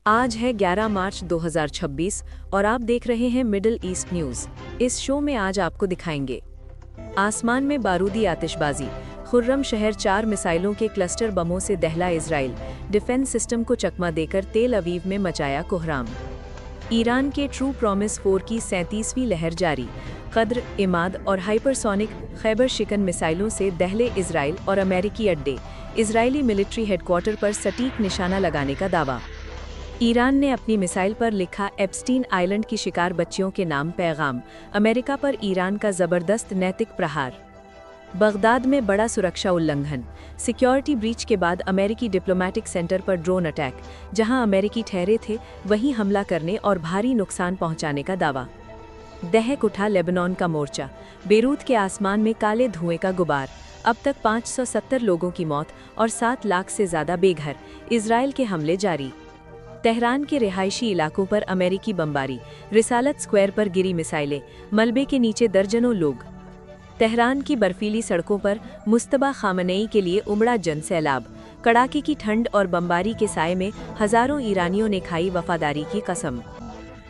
आज है 11 मार्च 2026 और आप देख रहे हैं मिडिल ईस्ट न्यूज़। इस शो में आज आपको दिखाएंगे आसमान में बारूदी आतिशबाजी, खुर्रम शहर 4 मिसाइलों के क्लस्टर बमों से दहला इजराइल, डिफेंस सिस्टम को चकमा देकर तेल अवीव में मचाया कोहराम। ईरान के ट्रू प्रॉमिस 4 की 37वीं लहर जारी, कद्र, इमाद और हाइपरसोनिक खैबर शिकन मिसाइलों से दहले इजराइल और अमेरिकी अड्डे, इजरायली मिलिट्री हेडक्वार्टर पर सटीक निशाना लगाने का दावा। ईरान ने अपनी मिसाइल पर लिखा एप्स्टीन आइलैंड की शिकार बच्चियों के नाम पैगाम, अमेरिका पर ईरान का जबरदस्त नैतिक प्रहार। बगदाद में बड़ा सुरक्षा उल्लंघन, सिक्योरिटी ब्रीच के बाद अमेरिकी डिप्लोमेटिक सेंटर पर ड्रोन अटैक, जहां अमेरिकी ठहरे थे वहीं हमला करने और भारी नुकसान पहुंचाने का दावा। दहक उठा लेबनान का मोर्चा, बेरूत के आसमान में काले धुएं का गुबार, अब तक 570 लोगों की मौत और 7 लाख से ज्यादा बेघर, इजराइल के हमले जारी। तेहरान के रिहायशी इलाकों पर अमेरिकी बमबारी, रिसालत स्क्वायर पर गिरी मिसाइलें, मलबे के नीचे दर्जनों लोग। तेहरान की बर्फीली सड़कों पर मुस्तबा खामनेई के लिए उमड़ा जन सैलाब, कड़ाके की ठंड और बमबारी के साए में हजारों ईरानियों ने खाई वफादारी की कसम।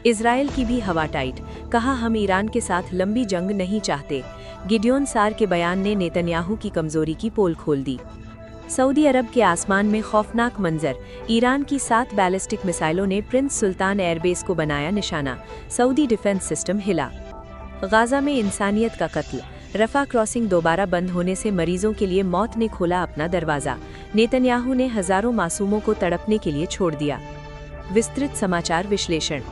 इजराइल की भी हवा टाइट, कहा हम ईरान के साथ लंबी जंग नहीं चाहते। गिडियोन सार के बयान ने नेतन्याहू की कमजोरी की पोल खोल दी। सऊदी अरब के आसमान में खौफनाक मंजर, ईरान की 7 बैलिस्टिक मिसाइलों ने प्रिंस सुल्तान एयरबेस को बनाया निशाना, सऊदी डिफेंस सिस्टम हिला। गाजा में इंसानियत का कत्ल, रफा क्रॉसिंग दोबारा बंद होने से मरीजों के लिए मौत ने खोला अपना दरवाज़ा, नेतन्याहू ने हजारों मासूमों को तड़पने के लिए छोड़ दिया। विस्तृत समाचार विश्लेषण।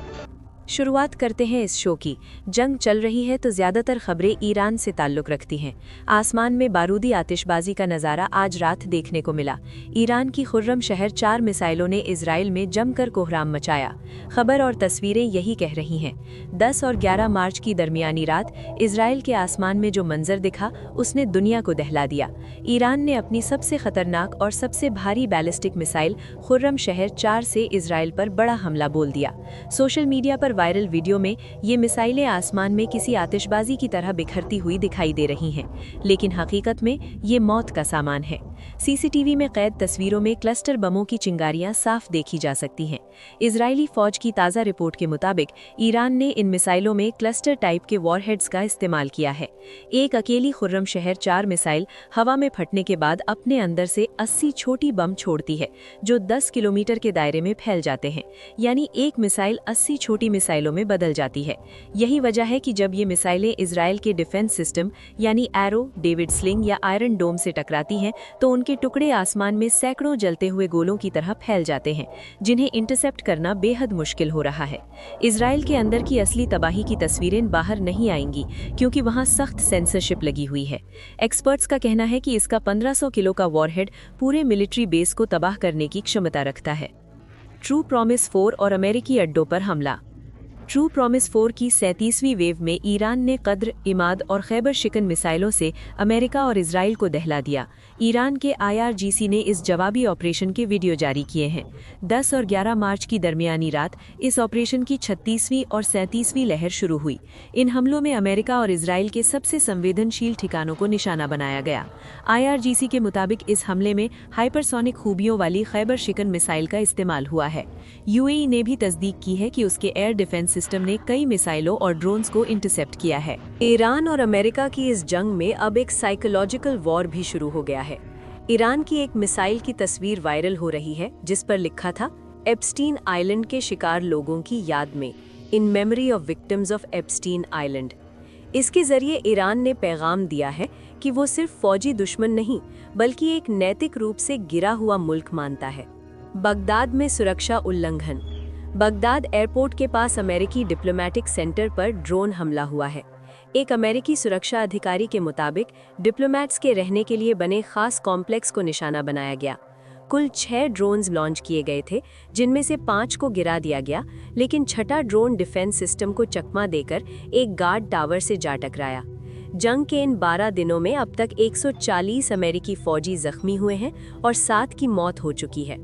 शुरुआत करते हैं इस शो की। जंग चल रही है तो ज़्यादातर खबरें ईरान से ताल्लुक़ रखती हैं। आसमान में बारूदी आतिशबाजी का नज़ारा आज रात देखने को मिला। ईरान की खुर्रम शहर 4 मिसाइलों ने इजराइल में जमकर कोहराम मचाया। खबर और तस्वीरें यही कह रही हैं। 10 और 11 मार्च की दरमियानी रात इजराइल के आसमान में जो मंजर दिखा उसने दुनिया को दहला दिया। ईरान ने अपनी सबसे खतरनाक और सबसे भारी बैलिस्टिक मिसाइल खुर्रम शहर 4 से इजराइल पर बड़ा हमला बोल दिया। सोशल मीडिया पर वायरल वीडियो में ये मिसाइलें आसमान में किसी आतिशबाजी की तरह बिखरती हुई दिखाई दे रही हैं, लेकिन हकीकत में ये मौत का सामान है। सीसीटीवी में कैद तस्वीरों में क्लस्टर बमों की चिंगारियां साफ देखी जा सकती हैं। इजरायली फौज की ताज़ा रिपोर्ट के मुताबिक ईरान ने इन मिसाइलों में क्लस्टर टाइप के वॉरहेड्स का इस्तेमाल किया है। एक अकेली खुर्रम शहर 4 मिसाइल हवा में फटने के बाद अपने अंदर से 80 छोटी बम छोड़ती है, जो 10 किलोमीटर के दायरे में फैल जाते हैं, यानी एक मिसाइल 80 छोटी मिसाइलों में बदल जाती है। यही वजह है कि जब ये मिसाइलें इजराइल के डिफेंस सिस्टम यानी एरो, डेविड स्लिंग या आयरन डोम से टकराती हैं तो उनके टुकड़े आसमान में सैकड़ों जलते हुए गोलों की तरह फैल जाते हैं, जिन्हें इंटरसेप्ट करना बेहद मुश्किल हो रहा है। इजराइल के अंदर की असली तबाही की तस्वीरें बाहर नहीं आएंगी क्योंकि वहां सख्त सेंसरशिप लगी हुई है। एक्सपर्ट्स का कहना है कि इसका 1500 किलो का वॉरहेड पूरे मिलिट्री बेस को तबाह करने की क्षमता रखता है। ट्रू प्रॉमिस 4 और अमेरिकी अड्डों पर हमला। ट्रू प्रॉमिस 4 की 37वीं वेव में ईरान ने कद्र, इमाद और खैबर शिकन मिसाइलों से अमेरिका और इजराइल को दहला दिया। ईरान के IRGC ने इस जवाबी ऑपरेशन के वीडियो जारी किए हैं। 10 और 11 मार्च की दरमियानी रात इस ऑपरेशन की 36वीं और 37वीं लहर शुरू हुई। इन हमलों में अमेरिका और इजराइल के सबसे संवेदनशील ठिकानों को निशाना बनाया गया। IRGC के मुताबिक इस हमले में हाइपरसोनिक खूबियों वाली खैबर शिकन मिसाइल का इस्तेमाल हुआ है। UAE ने भी तस्दीक की है कि उसके एयर डिफेंस सिस्टम ने कई मिसाइलों और ड्रोन्स को इंटरसेप्ट किया है। ईरान और अमेरिका की इस जंग में अब एक साइकोलॉजिकल वॉर भी शुरू हो गया है। ईरान की एक मिसाइल की तस्वीर वायरल हो रही है जिस पर लिखा था एप्स्टीन आइलैंड के शिकार लोगों की याद में, in memory of victims of Epstein island. इसके जरिए ईरान ने पैगाम दिया है कि वो सिर्फ फौजी दुश्मन नहीं बल्कि एक नैतिक रूप से गिरा हुआ मुल्क मानता है। बगदाद में सुरक्षा उल्लंघन। बगदाद एयरपोर्ट के पास अमेरिकी डिप्लोमेटिक सेंटर पर ड्रोन हमला हुआ है। एक अमेरिकी सुरक्षा अधिकारी के मुताबिक डिप्लोमेट्स के रहने के लिए बने खास कॉम्प्लेक्स को निशाना बनाया गया। कुल 6 ड्रोन्स लॉन्च किए गए थे, जिनमें से 5 को गिरा दिया गया, लेकिन छठा ड्रोन डिफेंस सिस्टम को चकमा देकर एक गार्ड टावर से जा टकराया। जंग के इन 12 दिनों में अब तक 140 अमेरिकी फौजी जख्मी हुए हैं और 7 की मौत हो चुकी है।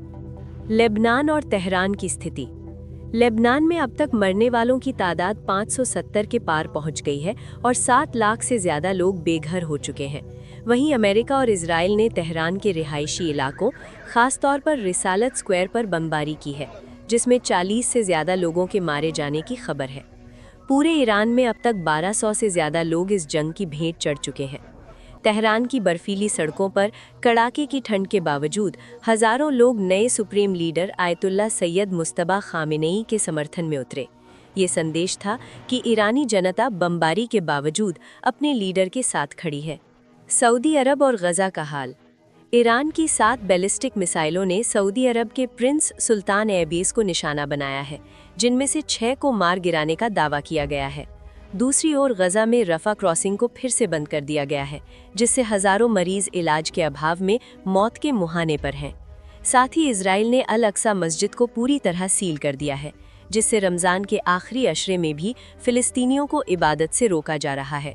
लेबनान और तेहरान की स्थिति। लेबनान में अब तक मरने वालों की तादाद 570 के पार पहुंच गई है और 7 लाख से ज़्यादा लोग बेघर हो चुके हैं। वहीं अमेरिका और इजराइल ने तेहरान के रिहायशी इलाकों, खासतौर पर रिसालत स्क्वायर पर बमबारी की है, जिसमें 40 से ज़्यादा लोगों के मारे जाने की खबर है। पूरे ईरान में अब तक 1200 से ज़्यादा लोग इस जंग की भेंट चढ़ चुके हैं। तेहरान की बर्फीली सड़कों पर कड़ाके की ठंड के बावजूद हज़ारों लोग नए supreme leader ayatollah Syed Mojtaba Khamenei के समर्थन में उतरे। ये संदेश था कि ईरानी जनता बमबारी के बावजूद अपने लीडर के साथ खड़ी है। सऊदी अरब और गजा का हाल। ईरान की 7 बैलिस्टिक मिसाइलों ने सऊदी अरब के प्रिंस सुल्तान एयरबेस को निशाना बनाया है, जिनमें से 6 को मार गिराने का दावा किया गया है। दूसरी ओर गजा में रफा क्रॉसिंग को फिर से बंद कर दिया गया है, जिससे हज़ारों मरीज इलाज के अभाव में मौत के मुहाने पर हैं। साथ ही इजराइल ने अल अक्सा मस्जिद को पूरी तरह सील कर दिया है, जिससे रमज़ान के आखिरी अशरे में भी फ़िलिस्तीनियों को इबादत से रोका जा रहा है।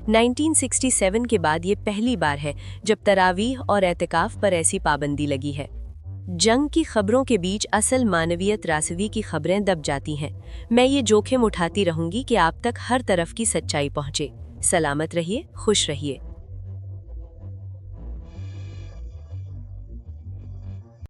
1967 के बाद ये पहली बार है जब तरावीह और एतिकाफ पर ऐसी पाबंदी लगी है। जंग की खबरों के बीच असल मानवियत रासवी की खबरें दब जाती हैं। मैं ये जोखिम उठाती रहूंगी कि आप तक हर तरफ की सच्चाई पहुंचे। सलामत रहिए, खुश रहिए।